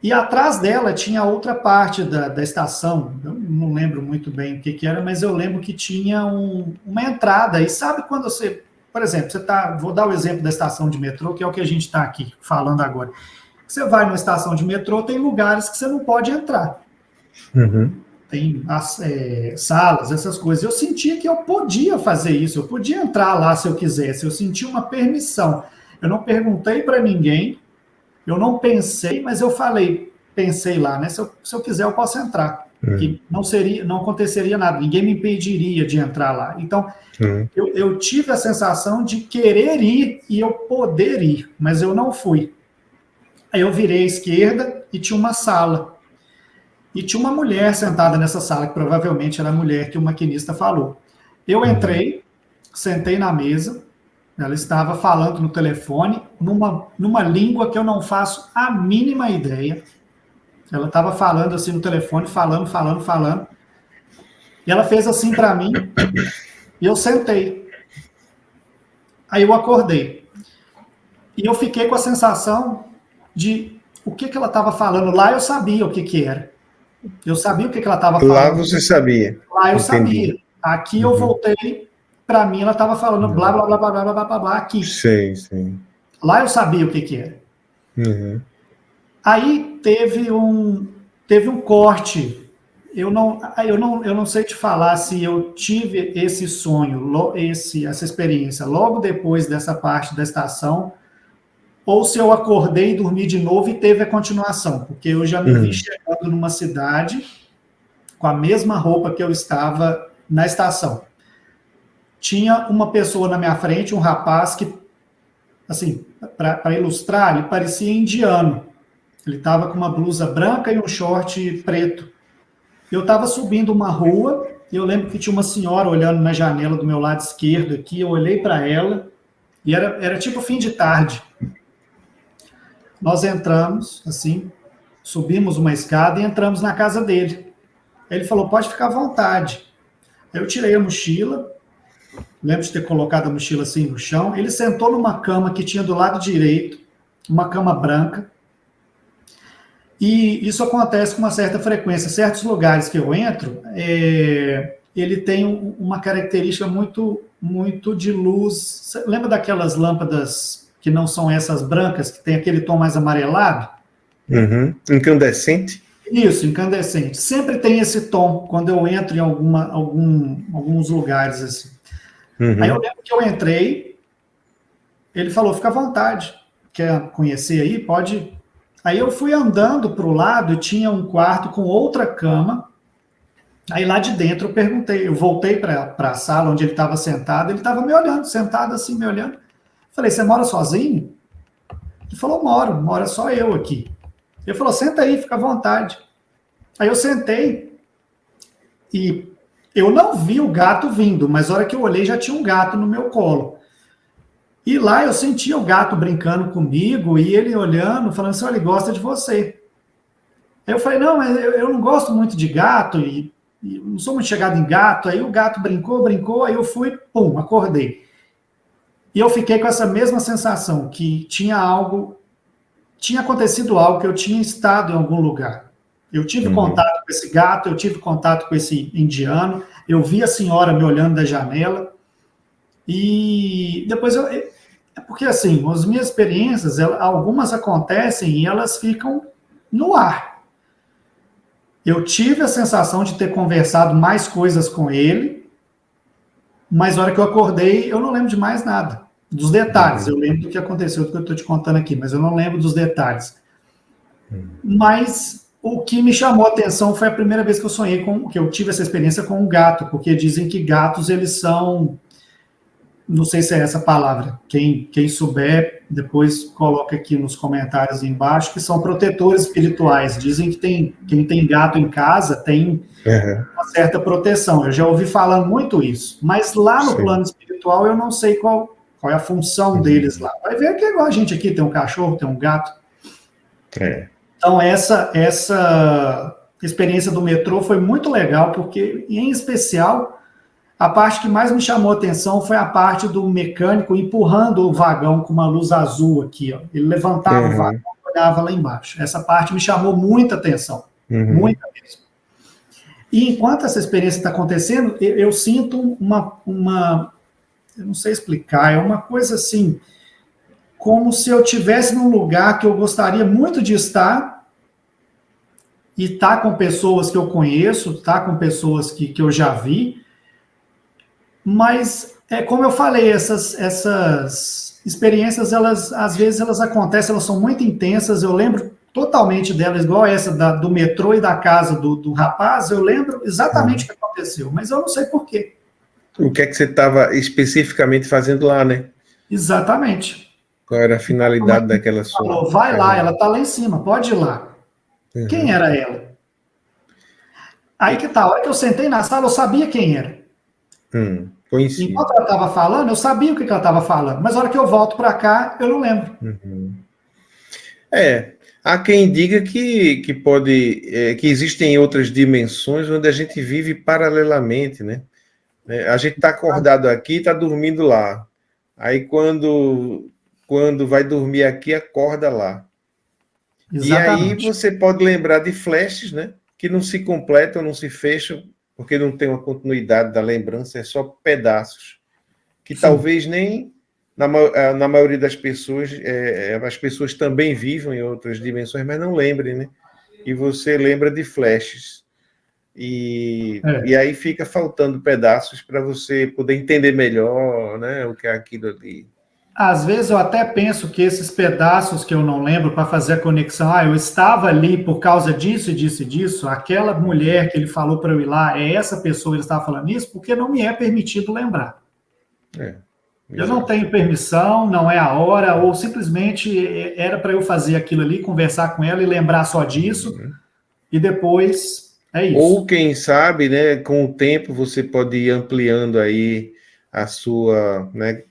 E atrás dela tinha outra parte da estação, eu não lembro muito bem o que era, mas eu lembro que tinha uma entrada. E sabe quando você, por exemplo, vou dar o exemplo da estação de metrô, que é o que a gente está aqui falando agora. Você vai numa estação de metrô, tem lugares que você não pode entrar. tem salas, essas coisas. Eu sentia que eu podia fazer isso, eu podia entrar lá se eu quisesse, eu sentia uma permissão. Eu não perguntei para ninguém, eu não pensei, mas eu pensei lá, né? Se eu quiser, eu posso entrar. Que não aconteceria nada, ninguém me impediria de entrar lá. Então, eu tive a sensação de querer ir e eu poder ir, mas eu não fui. Aí eu virei à esquerda e tinha uma sala. E tinha uma mulher sentada nessa sala, que provavelmente era a mulher que o maquinista falou. Eu entrei, sentei na mesa, ela estava falando no telefone, numa língua que eu não faço a mínima ideia. Ela estava falando assim no telefone, falando. E ela fez assim para mim, e eu sentei. Aí eu acordei. E eu fiquei com a sensação de o que ela estava falando. Lá eu sabia o que era. Eu sabia o que ela estava falando. Lá você sabia. Lá eu sabia. Aqui eu voltei, para mim ela estava falando blá, blá, blá, blá, blá, blá, blá, blá, aqui. Sim. Lá eu sabia o que era. Aí teve um corte. Eu não sei te falar se eu tive esse sonho, essa experiência logo depois dessa parte da estação, ou se eu acordei e dormi de novo e teve a continuação, porque eu já me vi chegando numa cidade com a mesma roupa que eu estava na estação. Tinha uma pessoa na minha frente, um rapaz que, assim, para ilustrar, ele parecia indiano. Ele estava com uma blusa branca e um short preto. Eu estava subindo uma rua, e eu lembro que tinha uma senhora olhando na janela do meu lado esquerdo aqui, eu olhei para ela, e era tipo fim de tarde. Nós entramos, assim, subimos uma escada e entramos na casa dele. Ele falou, pode ficar à vontade. Aí eu tirei a mochila, lembro de ter colocado a mochila assim no chão, ele sentou numa cama que tinha do lado direito, uma cama branca, e isso acontece com uma certa frequência. Certos lugares que eu entro, ele tem uma característica muito, muito de luz. Você lembra daquelas lâmpadas que não são essas brancas, que tem aquele tom mais amarelado? Incandescente? Isso, incandescente. Sempre tem esse tom quando eu entro em alguns lugares assim. Aí eu lembro que eu entrei, ele falou, fica à vontade, quer conhecer aí? Pode. Aí eu fui andando para o lado e tinha um quarto com outra cama. Aí lá de dentro eu perguntei, eu voltei para a sala onde ele estava sentado, ele estava me olhando, sentado assim, me olhando. Falei, você mora sozinho? Ele falou, mora só eu aqui. Ele falou, senta aí, fica à vontade. Aí eu sentei e eu não vi o gato vindo, mas na hora que eu olhei já tinha um gato no meu colo. E lá eu sentia o gato brincando comigo e ele olhando, falando assim, olha, ele gosta de você. Aí eu falei, não, mas eu não gosto muito de gato e não sou muito chegado em gato. Aí o gato brincou, aí eu fui, acordei. E eu fiquei com essa mesma sensação, que tinha acontecido algo, que eu tinha estado em algum lugar. Eu tive contato com esse gato, eu tive contato com esse indiano, eu vi a senhora me olhando da janela, e depois porque assim, as minhas experiências, algumas acontecem e elas ficam no ar. Eu tive a sensação de ter conversado mais coisas com ele, mas na hora que eu acordei, eu não lembro de mais nada. Dos detalhes, eu lembro do que aconteceu, do que eu estou te contando aqui, mas eu não lembro dos detalhes. Mas o que me chamou a atenção foi a primeira vez que eu sonhei que eu tive essa experiência com um gato, porque dizem que gatos, eles são, não sei se é essa palavra, quem souber, depois coloca aqui nos comentários embaixo, que são protetores espirituais. Dizem que quem tem gato em casa tem uma certa proteção. Eu já ouvi falando muito isso, mas lá no plano espiritual eu não sei qual é a função deles lá. Vai ver que é igual a gente aqui, tem um cachorro, tem um gato. Então, essa experiência do metrô foi muito legal, porque, em especial, a parte que mais me chamou a atenção foi a parte do mecânico empurrando o vagão com uma luz azul aqui. Ó. Ele levantava o vagão e olhava lá embaixo. Essa parte me chamou muita atenção. Muita mesmo. E enquanto essa experiência está acontecendo, eu sinto eu não sei explicar, é uma coisa assim, como se eu estivesse num lugar que eu gostaria muito de estar, e tá com pessoas que eu conheço, tá com pessoas que eu já vi, mas como eu falei, essas experiências, elas às vezes elas acontecem, elas são muito intensas, eu lembro totalmente delas, igual essa do metrô e da casa do rapaz, eu lembro exatamente o que aconteceu, mas eu não sei por quê. O que é que você estava especificamente fazendo lá, né? Exatamente. Qual era a finalidade daquela sua? Falou, vai lá, ela está lá em cima, pode ir lá. Uhum. Quem era ela? Aí que tá, a hora que eu sentei na sala, eu sabia quem era. Conheci. Enquanto ela estava falando, eu sabia o que ela estava falando, mas a hora que eu volto para cá, eu não lembro. Há quem diga que pode, que existem outras dimensões onde a gente vive paralelamente, né? A gente está acordado aqui, está dormindo lá. Aí quando vai dormir aqui, acorda lá. Exatamente. E aí você pode lembrar de flashes, né? Que não se completam, não se fecham, porque não tem uma continuidade da lembrança, é só pedaços. Que Sim. Talvez nem na maioria das pessoas, as pessoas também vivam em outras dimensões, mas não lembrem, né? E você lembra de flashes. E aí fica faltando pedaços para você poder entender melhor, né, o que é aquilo ali. Às vezes eu até penso que esses pedaços que eu não lembro para fazer a conexão, eu estava ali por causa disso e disso e disso, aquela mulher que ele falou para eu ir lá, é essa pessoa que ele estava falando isso, porque não me é permitido lembrar. Eu não tenho permissão, não é a hora, ou simplesmente era para eu fazer aquilo ali, conversar com ela e lembrar só disso, e depois é isso. Ou quem sabe, né, com o tempo você pode ir ampliando aí a sua, né,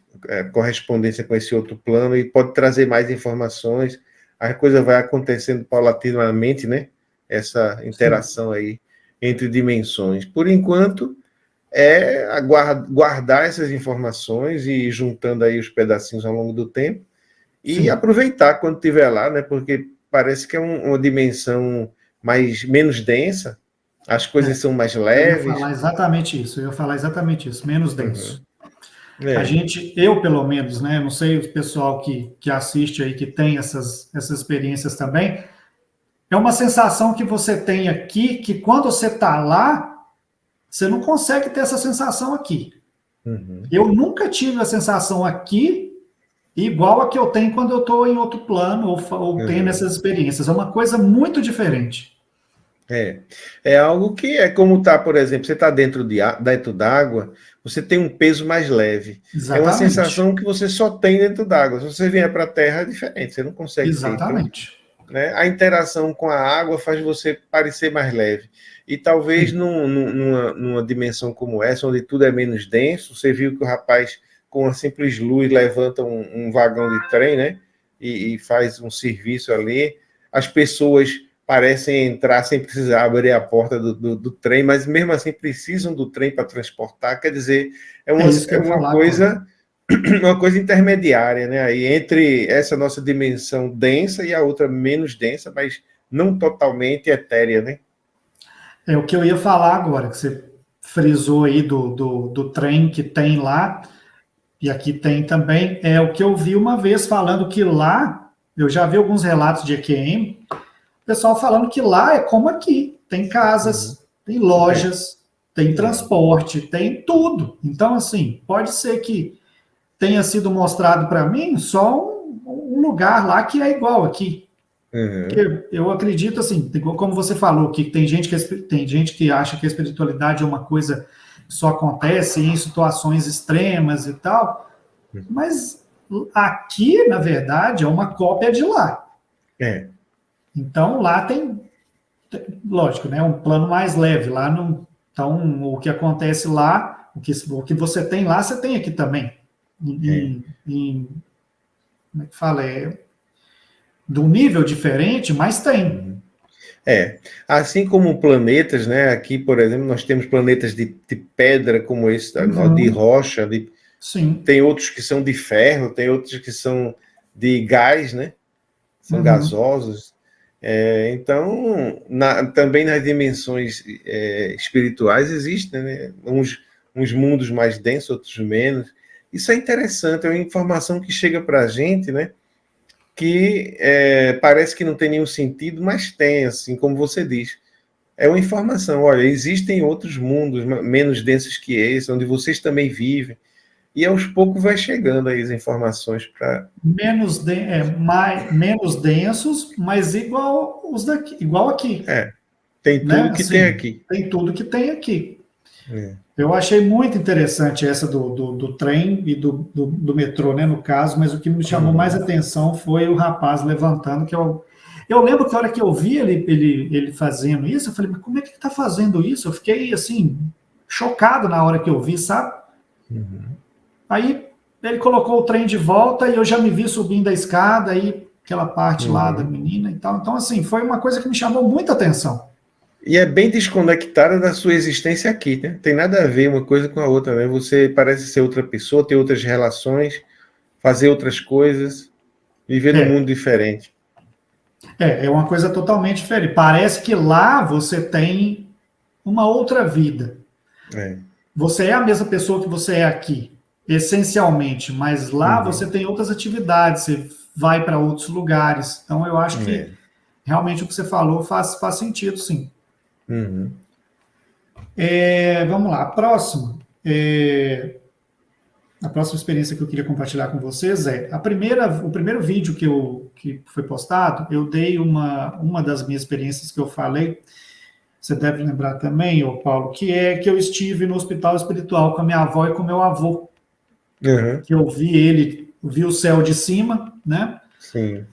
correspondência com esse outro plano e pode trazer mais informações, a coisa vai acontecendo paulatinamente, né, essa interação Sim. aí entre dimensões. Por enquanto, guardar essas informações e ir juntando aí os pedacinhos ao longo do tempo e Sim. aproveitar quando estiver lá, né, porque parece que é uma dimensão menos densa, as coisas são mais leves. Eu ia falar exatamente isso, menos denso. Eu pelo menos, né, não sei o pessoal que assiste aí, que tem essas experiências também, é uma sensação que você tem aqui, que quando você está lá, você não consegue ter essa sensação aqui. Eu nunca tive a sensação aqui igual a que eu tenho quando eu estou em outro plano ou tendo essas experiências. É uma coisa muito diferente. É algo que é como tá, por exemplo, você está dentro d'água, você tem um peso mais leve. Exatamente. É uma sensação que você só tem dentro d'água. Se você vier para a terra, é diferente, você não consegue Exatamente. ter. Então, né, a interação com a água faz você parecer mais leve. E talvez numa dimensão como essa, onde tudo é menos denso, você viu que o rapaz, com uma simples luz, levanta um vagão de trem, né? E faz um serviço ali. As pessoas parecem entrar sem precisar abrir a porta do trem, mas mesmo assim precisam do trem para transportar. Quer dizer, é uma coisa intermediária, né? Aí entre essa nossa dimensão densa e a outra menos densa, mas não totalmente etérea, né? É o que eu ia falar agora, que você frisou aí do trem que tem lá, e aqui tem também, é o que eu vi uma vez falando que lá, eu já vi alguns relatos de EQM, o pessoal falando que lá é como aqui, tem casas, tem lojas, tem transporte, tem tudo. Então, assim, pode ser que tenha sido mostrado para mim só um lugar lá que é igual aqui. Eu acredito, assim, como você falou, que tem gente que acha que a espiritualidade é uma coisa que só acontece em situações extremas e tal, mas aqui, na verdade, é uma cópia de lá. Então, lá tem, lógico, né, um plano mais leve. Lá não, então, o que acontece lá, o que você tem lá, você tem aqui também. Como é que fala? De um nível diferente, mas tem. Assim como planetas, né? Aqui, por exemplo, nós temos planetas de pedra, como esse, de rocha, Sim. Tem outros que são de ferro, tem outros que são de gás, né? São gasosos. Então, também nas dimensões espirituais existem, né? Uns mundos mais densos, outros menos. Isso é interessante, é uma informação que chega para a gente, né? que parece que não tem nenhum sentido, mas tem, assim, como você diz. É uma informação, olha, existem outros mundos menos densos que esse, onde vocês também vivem, e aos poucos vai chegando aí as informações para... Menos densos, mas igual os daqui, igual aqui. Tem tudo, né? que Assim, tem aqui. Tem tudo que tem aqui. Eu achei muito interessante essa do trem e do metrô, né, no caso, mas o que me chamou mais atenção foi o rapaz levantando, que eu lembro que a hora que eu vi ele fazendo isso, eu falei, mas como é que ele está fazendo isso? Eu fiquei, assim, chocado na hora que eu vi, sabe? Aí ele colocou o trem de volta e eu já me vi subindo a escada, aí aquela parte lá da menina e tal. Então, assim, foi uma coisa que me chamou muita atenção. E é bem desconectada da sua existência aqui, né? Tem nada a ver uma coisa com a outra, né? Você parece ser outra pessoa, ter outras relações, fazer outras coisas, viver num mundo diferente. É uma coisa totalmente diferente. Parece que lá você tem uma outra vida. Você é a mesma pessoa que você é aqui, essencialmente, mas lá você tem outras atividades, você vai para outros lugares. Então, eu acho que realmente o que você falou faz sentido, sim. Vamos lá, a próxima experiência que eu queria compartilhar com vocês o primeiro vídeo que foi postado, eu dei uma das minhas experiências que eu falei, você deve lembrar também, Paulo, que que eu estive no hospital espiritual com a minha avó e com o meu avô, que eu vi o céu de cima, né? Sim.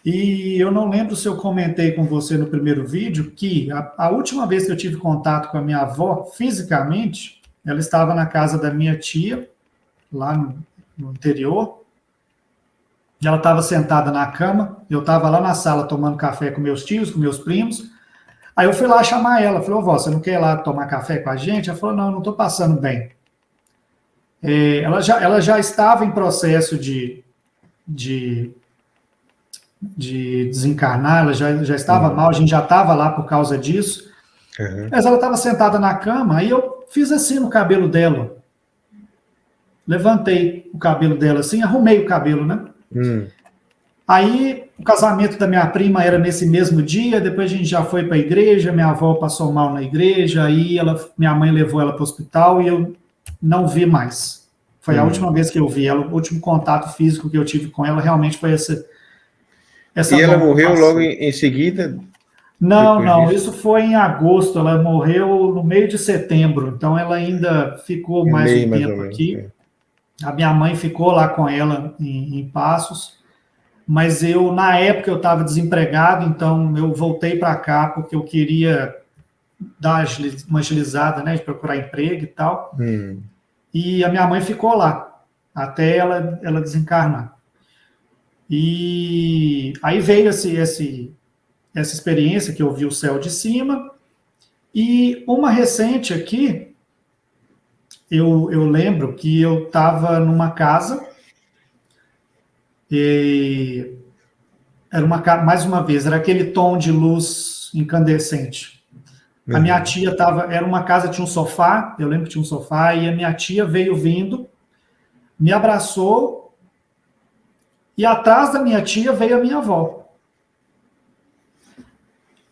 E eu não lembro se eu comentei com você no primeiro vídeo que a última vez que eu tive contato com a minha avó, fisicamente, ela estava na casa da minha tia, lá no interior, e ela estava sentada na cama, eu estava lá na sala tomando café com meus tios, com meus primos, aí eu fui lá chamar ela, falei, vó, você não quer ir lá tomar café com a gente? Ela falou, não, eu não estou passando bem. Ela já estava em processo de desencarnar, ela já estava mal, a gente já estava lá por causa disso, mas ela estava sentada na cama, aí eu fiz assim no cabelo dela, levantei o cabelo dela assim, arrumei o cabelo, né? Aí o casamento da minha prima era nesse mesmo dia, depois a gente já foi para a igreja, minha avó passou mal na igreja, aí minha mãe levou ela para o hospital e eu não vi mais. Foi a última vez que eu vi ela, o último contato físico que eu tive com ela realmente foi essa e ela morreu logo em seguida? Não, isso foi em agosto, ela morreu no meio de setembro, então ela ainda ficou mais um tempo aqui. A minha mãe ficou lá com ela em Passos, mas na época eu estava desempregado, então eu voltei para cá porque eu queria dar uma agilizada, né, de procurar emprego e tal. E a minha mãe ficou lá, até ela desencarnar. E aí veio essa experiência que eu vi o céu de cima, e uma recente aqui, eu lembro que eu estava numa casa, e era mais uma vez, era aquele tom de luz incandescente. A minha tia era uma casa, tinha um sofá, eu lembro que tinha um sofá, e a minha tia veio vindo, me abraçou, e atrás da minha tia veio a minha avó.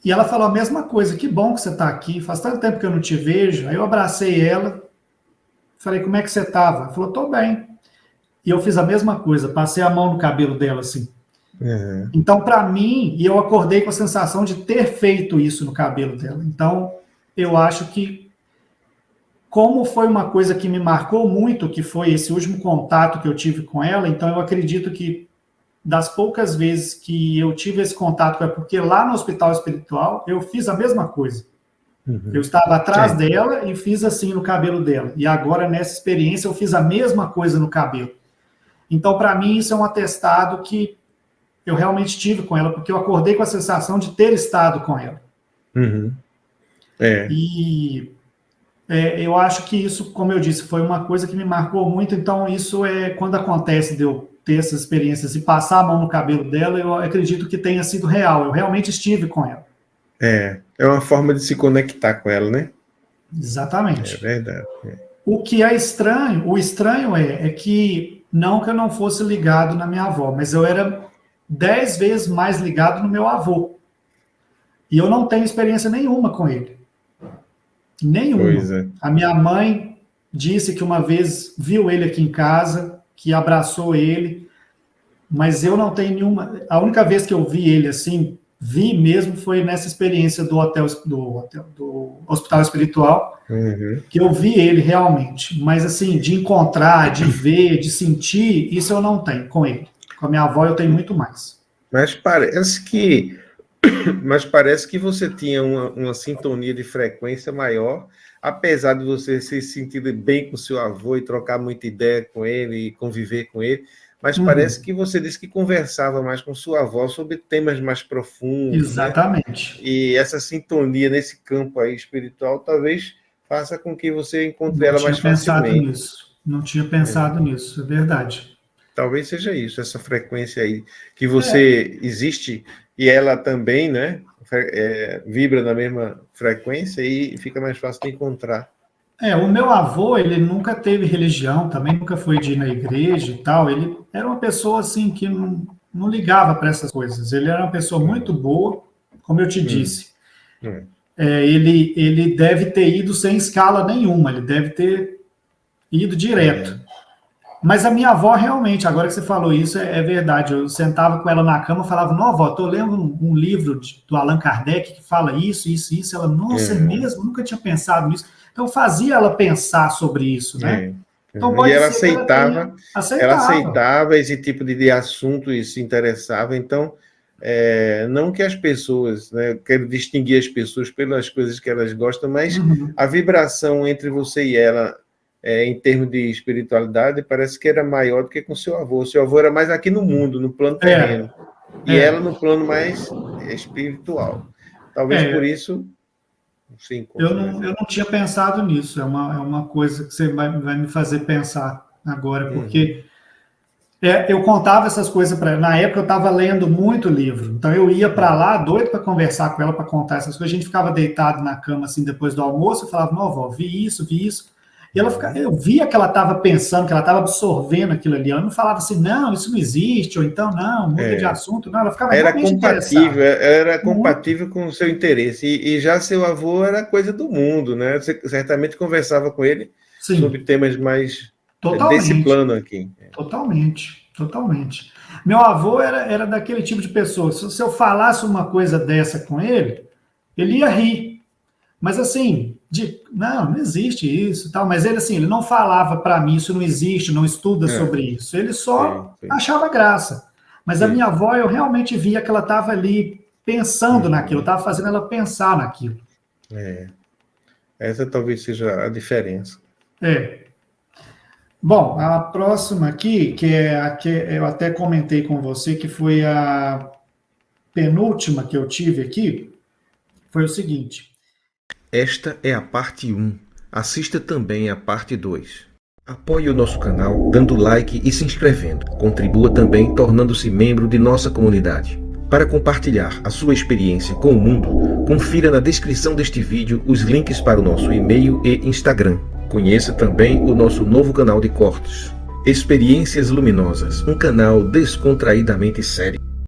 E ela falou a mesma coisa, que bom que você está aqui, faz tanto tempo que eu não te vejo. Aí eu abracei ela, falei, como é que você estava? Ela falou, estou bem. E eu fiz a mesma coisa, passei a mão no cabelo dela, assim. Então, para mim, e eu acordei com a sensação de ter feito isso no cabelo dela. Então, eu acho que, como foi uma coisa que me marcou muito, que foi esse último contato que eu tive com ela, então eu acredito que das poucas vezes que eu tive esse contato com ela, porque lá no hospital espiritual eu fiz a mesma coisa. Eu estava atrás dela e fiz assim no cabelo dela. E agora, nessa experiência, eu fiz a mesma coisa no cabelo. Então, para mim, isso é um atestado que eu realmente tive com ela, porque eu acordei com a sensação de ter estado com ela. E eu acho que isso, como eu disse, foi uma coisa que me marcou muito. Então, isso quando acontece de eu ter essas experiências e passar a mão no cabelo dela, eu acredito que tenha sido real. Eu realmente estive com ela. É uma forma de se conectar com ela, né? Exatamente. É verdade. O que é estranho, é que não que eu não fosse ligado na minha avó, mas eu era 10 vezes mais ligado no meu avô. E eu não tenho experiência nenhuma com ele. Nenhuma. Pois é. A minha mãe disse que uma vez viu ele aqui em casa, que abraçou ele, mas eu não tenho nenhuma... A única vez que eu vi ele assim, vi mesmo, foi nessa experiência do hospital espiritual, que eu vi ele realmente. Mas assim, de encontrar, de ver, de sentir, isso eu não tenho com ele. Com a minha avó eu tenho muito mais. Mas parece que você tinha uma sintonia de frequência maior, apesar de você se sentir bem com seu avô e trocar muita ideia com ele e conviver com ele, mas parece que você disse que conversava mais com sua avó sobre temas mais profundos. Exatamente. Né? E essa sintonia nesse campo aí espiritual talvez faça com que você encontre ela mais facilmente. Não tinha pensado nisso, é verdade. Talvez seja isso, essa frequência aí, que você existe e ela também, né, vibra na mesma frequência e fica mais fácil de encontrar. O meu avô, ele nunca teve religião, também nunca foi de ir na igreja e tal, ele era uma pessoa assim que não ligava para essas coisas, ele era uma pessoa muito boa, como eu te disse. Ele deve ter ido sem escala nenhuma, ele deve ter ido direto. Mas a minha avó, realmente, agora que você falou isso, é verdade. Eu sentava com ela na cama e falava, não, avó, estou lendo um livro do Allan Kardec que fala isso. Ela, nossa, é mesmo? Nunca tinha pensado nisso. Então, fazia ela pensar sobre isso, né? Então, e ela aceitava esse tipo de assunto e se interessava. Então, não que as pessoas, né, eu quero distinguir as pessoas pelas coisas que elas gostam, mas a vibração entre você e ela, em termos de espiritualidade, parece que era maior do que com seu avô. Seu avô era mais aqui no mundo, no plano terreno. E ela no plano mais espiritual. Talvez por isso se encontre. Eu não tinha pensado nisso. É uma coisa que você vai me fazer pensar agora, porque eu contava essas coisas para ela. Na época eu estava lendo muito livro. Então eu ia para lá, doido para conversar com ela, para contar essas coisas. A gente ficava deitado na cama assim depois do almoço. Eu falava, não, avó, vi isso. E eu via que ela estava pensando, que ela estava absorvendo aquilo ali. Ela não falava assim, não, isso não existe, ou então, não, muda de assunto. Não, ela ficava realmente compatível, era compatível com o seu interesse. E já seu avô era coisa do mundo, né? Você certamente conversava com ele sobre temas mais desse plano aqui. Totalmente. Meu avô era daquele tipo de pessoa. Se eu falasse uma coisa dessa com ele, ele ia rir. Mas assim, não existe isso, tal. Mas ele assim, ele não falava para mim, isso não existe, não estuda sobre isso. Ele só achava graça. Mas a minha avó, eu realmente via que ela estava ali pensando naquilo, estava fazendo ela pensar naquilo. Essa talvez seja a diferença. Bom, a próxima aqui, que é a que eu até comentei com você, que foi a penúltima que eu tive aqui, foi o seguinte. Esta é a parte 1. Assista também a parte 2. Apoie o nosso canal dando like e se inscrevendo. Contribua também tornando-se membro de nossa comunidade. Para compartilhar a sua experiência com o mundo, confira na descrição deste vídeo os links para o nosso e-mail e Instagram. Conheça também o nosso novo canal de cortes, Experiências Luminosas, um canal descontraidamente sério.